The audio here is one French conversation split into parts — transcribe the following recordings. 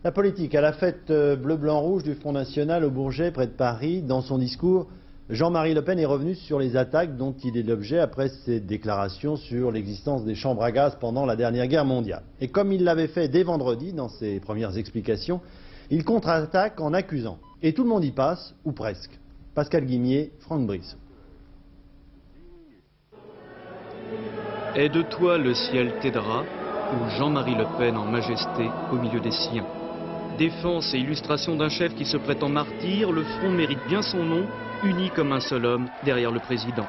La politique à la fête bleu-blanc-rouge du Front National au Bourget, près de Paris. Dans son discours, Jean-Marie Le Pen est revenu sur les attaques dont il est l'objet après ses déclarations sur l'existence des chambres à gaz pendant la dernière guerre mondiale. Et comme il l'avait fait dès vendredi dans ses premières explications, il contre-attaque en accusant. Et tout le monde y passe, ou presque. Pascal Guimier, Franck Brice. Aide-toi, le ciel t'aidera, ou Jean-Marie Le Pen en majesté au milieu des siens. Défense et illustration d'un chef qui se prétend martyr, le Front mérite bien son nom, uni comme un seul homme derrière le président.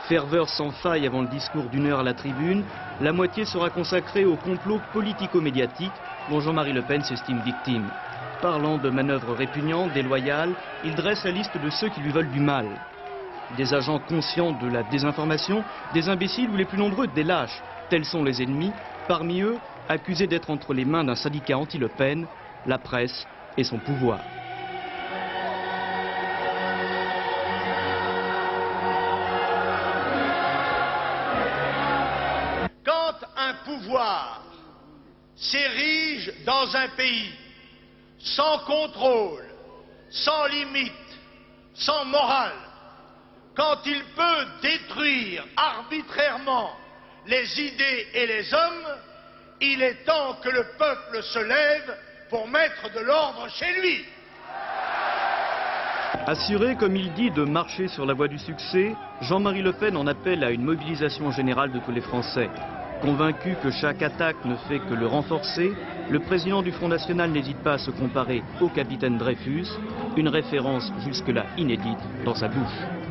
Ferveur sans faille avant le discours d'1 heure à la tribune, la moitié sera consacrée au complot politico-médiatique dont Jean-Marie Le Pen s'estime victime. Parlant de manœuvres répugnantes, déloyales, il dresse la liste de ceux qui lui veulent du mal. Des agents conscients de la désinformation, des imbéciles ou les plus nombreux, des lâches. Tels sont les ennemis, parmi eux, accusés d'être entre les mains d'un syndicat anti-Le Pen, la presse et son pouvoir. Quand un pouvoir s'érige dans un pays sans contrôle, sans limite, sans morale, quand il peut détruire arbitrairement les idées et les hommes, il est temps que le peuple se lève pour mettre de l'ordre chez lui. Assuré, comme il dit, de marcher sur la voie du succès, Jean-Marie Le Pen en appelle à une mobilisation générale de tous les Français. Convaincu que chaque attaque ne fait que le renforcer, le président du Front National n'hésite pas à se comparer au capitaine Dreyfus, une référence jusque-là inédite dans sa bouche.